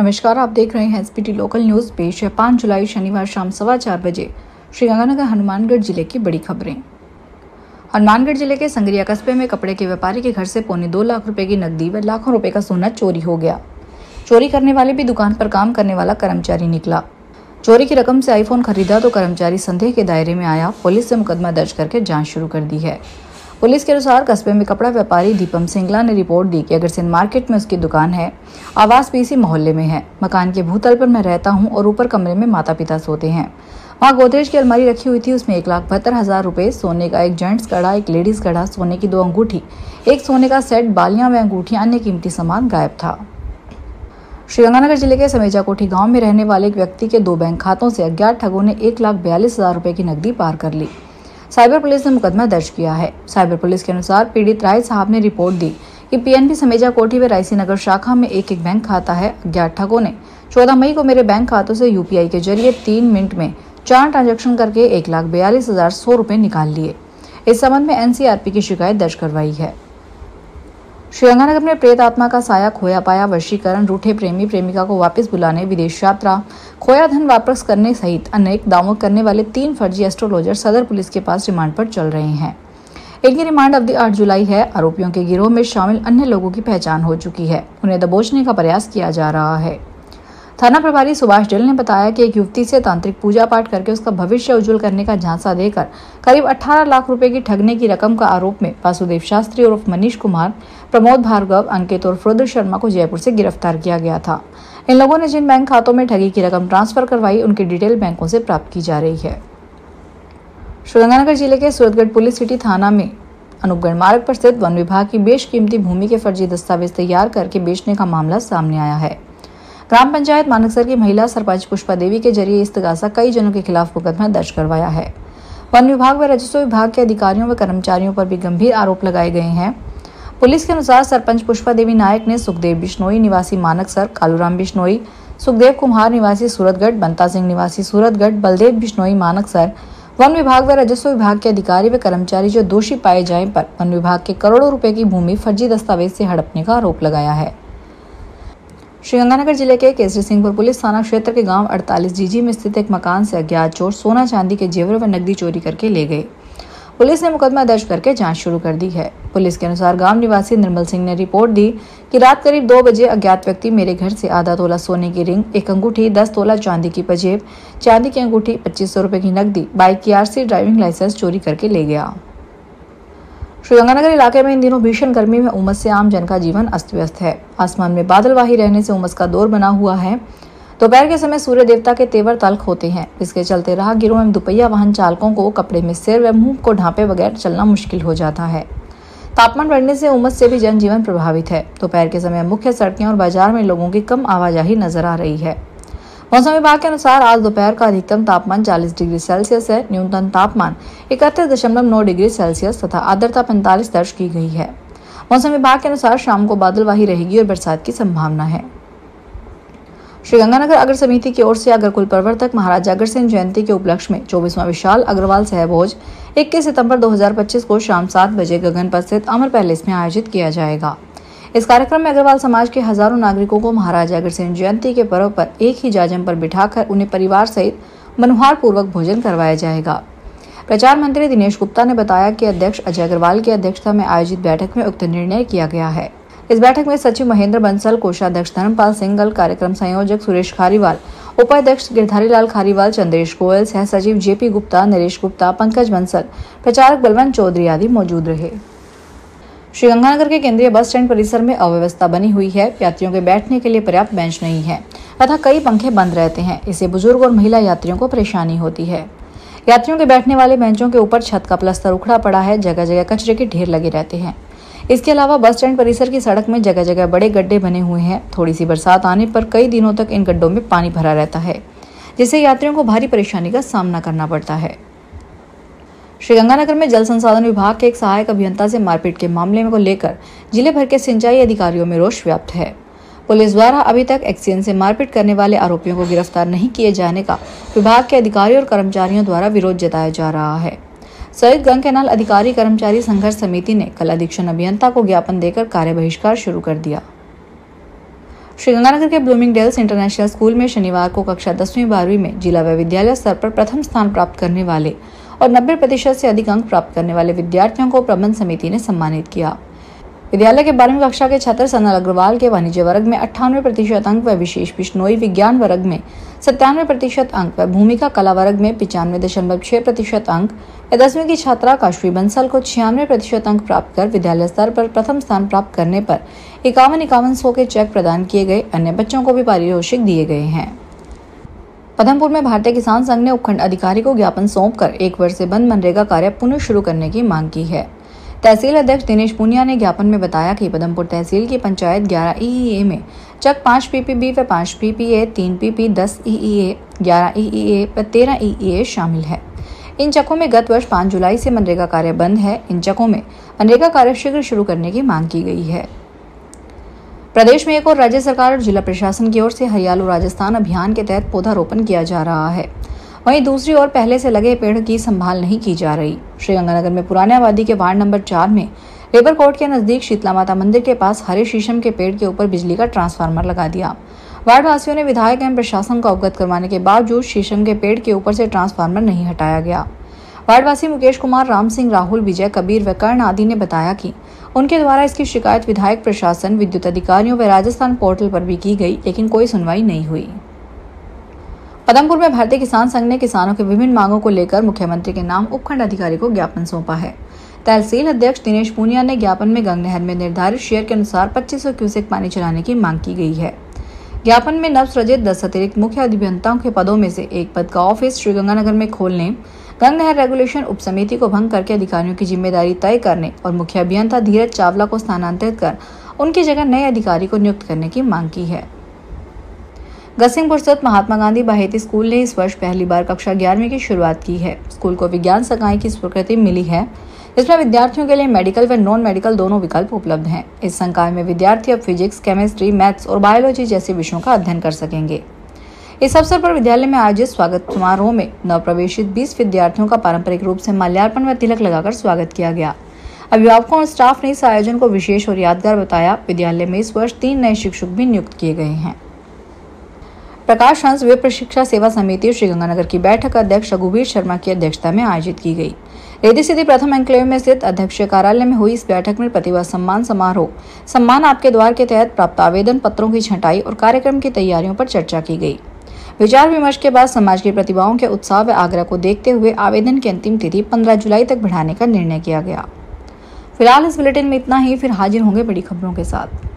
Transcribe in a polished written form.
नमस्कार, आप देख रहे हैं एसपीटी लोकल न्यूज। पेश है 5 जुलाई शनिवार शाम 4:15 बजे श्रीगंगानगर हनुमानगढ़ जिले की बड़ी खबरें। हनुमानगढ़ जिले के संगरिया कस्बे में कपड़े के व्यापारी के घर से 2.25 लाख रुपए की नकदी व लाखों रुपए का सोना चोरी हो गया। चोरी करने वाले भी दुकान पर काम करने वाला कर्मचारी निकला। चोरी की रकम से आईफोन खरीदा तो कर्मचारी संदेह के दायरे में आया। पुलिस से मुकदमा दर्ज करके जांच शुरू कर दी है। पुलिस के अनुसार कस्बे में कपड़ा व्यापारी दीपम सिंगला ने रिपोर्ट दी कि अग्रसेन मार्केट में उसकी दुकान है। आवास भी इसी मोहल्ले में है। मकान के भूतल पर मैं रहता हूं और ऊपर कमरे में माता पिता सोते हैं। वहां गोदरेज की अलमारी रखी हुई थी। उसमें 1,72,000 रुपए, सोने का एक जेंट्स कड़ा, एक लेडीज कड़ा, सोने की 2 अंगूठी, एक सोने का सेट, बालियां व अंगूठियां, अन्य कीमती सामान गायब था। श्रीगंगानगर जिले के समेजा कोठी गांव में रहने वाले एक व्यक्ति के 2 बैंक खातों से अज्ञात ठगों ने 1,42,000 रुपए की नकदी पार कर ली। साइबर पुलिस ने मुकदमा दर्ज किया है। साइबर पुलिस के अनुसार पीड़ित राय साहब ने रिपोर्ट दी कि पीएनबी समेजा कोठी व रायसी नगर शाखा में एक बैंक खाता है। अज्ञात ठगों ने 14 मई को मेरे बैंक खातों से यूपीआई के जरिए 3 मिनट में 4 ट्रांजैक्शन करके 1,42,100 रुपए निकाल लिए। इस संबंध में एनसीआरपी की शिकायत दर्ज करवाई है। श्रीगंगानगर में प्रेत आत्मा का साया, खोया पाया, वशीकरण, रूठे प्रेमी प्रेमिका को वापस बुलाने, विदेश यात्रा, खोया धन वापस करने सहित अनेक दावों करने वाले 3 फर्जी एस्ट्रोलॉजर सदर पुलिस के पास रिमांड पर चल रहे हैं। इनकी रिमांड अवधि 8 जुलाई है। आरोपियों के गिरोह में शामिल अन्य लोगों की पहचान हो चुकी है। उन्हें दबोचने का प्रयास किया जा रहा है। थाना प्रभारी सुभाष डिल ने बताया कि एक युवती से तांत्रिक पूजा पाठ करके उसका भविष्य उज्जवल करने का झांसा देकर करीब 18 लाख रुपए की ठगने की रकम का आरोप में वासुदेव शास्त्री उर्फ मनीष कुमार, प्रमोद भार्गव, अंकित और रुद्र शर्मा को जयपुर से गिरफ्तार किया गया था। इन लोगों ने जिन बैंक खातों में ठगी की रकम ट्रांसफर करवाई, उनकी डिटेल बैंकों से प्राप्त की जा रही है। श्रीगंगानगर जिले के सूरतगढ़ पुलिस सिटी थाना में अनूपगढ़ मार्ग पर स्थित वन विभाग की बेशकीमती भूमि के फर्जी दस्तावेज तैयार करके बेचने का मामला सामने आया है। ग्राम पंचायत मानकसर की महिला सरपंच पुष्पा देवी के जरिए इस्तगासा कई जनों के खिलाफ मुकदमा दर्ज करवाया है। वन विभाग व राजस्व विभाग के अधिकारियों व कर्मचारियों पर भी गंभीर आरोप लगाए गए हैं। पुलिस के अनुसार सरपंच पुष्पा देवी नायक ने सुखदेव बिश्नोई निवासी मानकसर, कालूराम बिश्नोई, सुखदेव कुमार निवासी सूरतगढ़, बंता सिंह निवासी सूरतगढ़, बलदेव बिश्नोई मानकसर, वन विभाग व राजस्व विभाग के अधिकारी व कर्मचारी जो दोषी पाए जाए पर वन विभाग के करोड़ों रुपए की भूमि फर्जी दस्तावेज से हड़पने का आरोप लगाया है। श्रीगंगानगर जिले के केसरी सिंहपुर पुलिस थाना क्षेत्र के गांव 48 जीजी में स्थित एक मकान से अज्ञात चोर सोना चांदी के जेवर व नकदी चोरी करके ले गए। पुलिस ने मुकदमा दर्ज करके जांच शुरू कर दी है। पुलिस के अनुसार गांव निवासी निर्मल सिंह ने रिपोर्ट दी कि रात करीब 2 बजे अज्ञात व्यक्ति मेरे घर से आधा तोला सोने की रिंग, एक अंगूठी, 10 तोला चांदी की पजेब, चांदी की अंगूठी, 2500 रुपए की नकदी, बाइक की आरसी, ड्राइविंग लाइसेंस चोरी करके ले गया। श्रीगंगानगर इलाके में इन दिनों भीषण गर्मी में उमस से आम जन का जीवन अस्त व्यस्त है। आसमान में बादलवाही रहने से उमस का दौर बना हुआ है। दोपहर के समय सूर्य देवता के तेवर तल्ख होते हैं। इसके चलते राहगीरों एवं दुपहिया वाहन चालकों को कपड़े में सिर व मुंह को ढांपे बगैर चलना मुश्किल हो जाता है। तापमान बढ़ने से उमस से भी जनजीवन प्रभावित है। दोपहर के समय मुख्य सड़कें और बाजार में लोगों की कम आवाजाही नजर आ रही है। मौसम विभाग के अनुसार आज दोपहर का अधिकतम तापमान 40 डिग्री सेल्सियस है। न्यूनतम तापमान 31.9 डिग्री सेल्सियस तथा आर्द्रता 45 दर्ज की गई है। मौसम विभाग के अनुसार शाम को बादलवाही रहेगी और बरसात की संभावना है। श्रीगंगानगर अग्र समिति की ओर से अग्रकुल प्रवर्तक महाराजा अग्रसेन जयंती के उपलक्ष्य में 24वां विशाल अग्रवाल सहभोज 21 सितंबर 2025 को शाम 7 बजे गगन पर स्थित अमर पैलेस में आयोजित किया जाएगा। इस कार्यक्रम में अग्रवाल समाज के हजारों नागरिकों को महाराजा अग्रसेन जयंती के पर्व पर एक ही जाजम पर बिठाकर उन्हें परिवार सहित मनोहार पूर्वक भोजन करवाया जाएगा। प्रचार मंत्री दिनेश गुप्ता ने बताया कि अध्यक्ष अजय अग्रवाल की अध्यक्षता में आयोजित बैठक में उक्त निर्णय किया गया है। इस बैठक में सचिव महेंद्र बंसल, कोषाध्यक्ष धर्मपाल सिंगल, कार्यक्रम संयोजक सुरेश खारीवाल, उपाध्यक्ष गिरधारी लाल खारीवाल, चंद्रेश गोयल, सह सचिव जेपी गुप्ता, नरेश गुप्ता, पंकज बंसल, प्रचारक बलवंत चौधरी आदि मौजूद रहे। श्रीगंगानगर के केंद्रीय बस स्टैंड परिसर में अव्यवस्था बनी हुई है। यात्रियों के बैठने के लिए पर्याप्त बेंच नहीं है तथा कई पंखे बंद रहते हैं। इससे बुजुर्ग और महिला यात्रियों को परेशानी होती है। यात्रियों के बैठने वाले बेंचों के ऊपर छत का प्लास्टर उखड़ा पड़ा है। जगह जगह कचरे के ढेर लगे रहते हैं। इसके अलावा बस स्टैंड परिसर की सड़क में जगह जगह बड़े गड्ढे बने हुए हैं। थोड़ी सी बरसात आने पर कई दिनों तक इन गड्ढों में पानी भरा रहता है, जिससे यात्रियों को भारी परेशानी का सामना करना पड़ता है। श्रीगंगानगर में जल संसाधन विभाग के एक सहायक अभियंता से मारपीट के मामले को लेकर जिले भर के सिंचाई अधिकारियों में रोष व्याप्त है। पुलिस द्वारा अभी तक एक्सीएन से मारपीट करने वाले आरोपियों को गिरफ्तार नहीं किए जाने का विभाग के अधिकारियों और कर्मचारियों द्वारा विरोध जताया जा रहा है। संयुक्त गंग कैनाल अधिकारी कर्मचारी संघर्ष समिति ने कल अधीक्षण अभियंता को ज्ञापन देकर कार्य बहिष्कार शुरू कर दिया। श्रीगंगानगर के ब्लूमिंगडेल्स इंटरनेशनल स्कूल में शनिवार को कक्षा 10वीं-12वीं में जिला व विद्यालय स्तर पर प्रथम स्थान प्राप्त करने वाले और 90% से अधिक अंक प्राप्त करने वाले विद्यार्थियों को प्रबंध समिति ने सम्मानित किया। विद्यालय के 12वीं कक्षा के छात्र सनल अग्रवाल के वाणिज्य वर्ग में 98% अंक व विशेष बिश्नोई विज्ञान वर्ग में 97% अंक व भूमिका कला वर्ग में 95.6% अंक व 10वीं की छात्रा काशवी बंसल को 96% अंक प्राप्त कर विद्यालय स्तर पर प्रथम स्थान प्राप्त करने पर 51,5100 के चेक प्रदान किए गए। अन्य बच्चों को भी पारितोषिक दिए गए हैं। पदमपुर में भारतीय किसान संघ ने उपखंड अधिकारी को ज्ञापन सौंपकर 1 वर्ष से बंद मनरेगा कार्य पुनः शुरू करने की मांग की है। तहसील अध्यक्ष दिनेश पुनिया ने ज्ञापन में बताया कि पदमपुर तहसील की पंचायत 11 ईईए में चक 5 पीपीबी व 5 पीपीए, 3 पीपी, 10 ईईए, 11 ईईए व 13 ईईए शामिल है। इन चकों में गत वर्ष 5 जुलाई से मनरेगा कार्य बंद है। इन चकों में मनरेगा कार्य शीघ्र शुरू करने की मांग की गई है। प्रदेश में एक और राज्य सरकार और जिला प्रशासन की ओर से हरियालो राजस्थान अभियान के तहत पौधारोपण किया जा रहा है। वहीं दूसरी ओर पहले से लगे पेड़ की संभाल नहीं की जा रही। श्रीगंगानगर में पुराने आबादी के वार्ड नंबर 4 में लेबर कोर्ट के नजदीक शीतला माता मंदिर के पास हरे शीशम के पेड़ के ऊपर बिजली का ट्रांसफार्मर लगा दिया। वार्ड वासियों ने विधायक एवं प्रशासन को अवगत करवाने के बावजूद शीशम के पेड़ के ऊपर से ट्रांसफार्मर नहीं हटाया गया। वार्डवासी मुकेश कुमार, राम सिंह, राहुल, विजय, कबीर व कर्ण आदि ने बताया कि उनके द्वारा इसकी शिकायत विधायक, प्रशासन, विद्युत अधिकारियों व राजस्थान पोर्टल पर भी की गई, लेकिन कोई सुनवाई नहीं हुई। पदमपुर में भारतीय किसान संघ ने किसानों की विभिन्न मांगों को लेकर मुख्यमंत्री के नाम उपखंड अधिकारी को ज्ञापन सौंपा है। तहसील अध्यक्ष दिनेश पुनिया ने ज्ञापन में गंगनहर में निर्धारित शेयर के अनुसार 2500 क्यूसेक पानी चलाने की मांग की गई है। ज्ञापन में नवसृजित 10 अतिरिक्त मुख्य अभियंताओं के पदों में से एक पद का ऑफिस श्रीगंगानगर में खोलने, गंगनहर रेगुलेशन उप समिति को भंग करके अधिकारियों की जिम्मेदारी तय करने और मुख्य अभियंता धीरज चावला को स्थानांतरित कर उनकी जगह नए अधिकारी को नियुक्त करने की मांग की है। गसिंगपुर स्थित महात्मा गांधी बाहेती स्कूल ने इस वर्ष पहली बार कक्षा 11वीं की शुरुआत की है। स्कूल को विज्ञान संकाय की स्वीकृति मिली है, जिसमें विद्यार्थियों के लिए मेडिकल व नॉन मेडिकल दोनों विकल्प उपलब्ध हैं। इस संकाय में विद्यार्थी अब फिजिक्स, केमिस्ट्री, मैथ्स और बायोलॉजी जैसे विषयों का अध्ययन कर सकेंगे। इस अवसर पर विद्यालय में आयोजित स्वागत समारोह में नवप्रवेशित 20 विद्यार्थियों का पारंपरिक रूप से माल्यार्पण व तिलक लगाकर स्वागत किया गया। अभिभावकों और स्टाफ ने इस आयोजन को विशेष और यादगार बताया। विद्यालय में इस वर्ष 3 नए शिक्षक भी नियुक्त किए गए हैं। प्रकाश हंस विप्र शिक्षा सेवा समिति श्रीगंगानगर की बैठक अध्यक्ष रघुवीर शर्मा की अध्यक्षता में आयोजित की गई। रिद्धि सिद्धि प्रथम एन्क्लेव में स्थित अध्यक्ष कार्यालय में हुई इस बैठक में प्रतिभा सम्मान समारोह, सम्मान आपके द्वार के तहत प्राप्त आवेदन पत्रों की छंटाई और कार्यक्रम की तैयारियों पर चर्चा की गई। विचार विमर्श के बाद समाज की प्रतिभाओं के उत्साह व आग्रह को देखते हुए आवेदन की अंतिम तिथि 15 जुलाई तक बढ़ाने का निर्णय किया गया। फिलहाल इस बुलेटिन में इतना ही, फिर हाजिर होंगे बड़ी खबरों के साथ।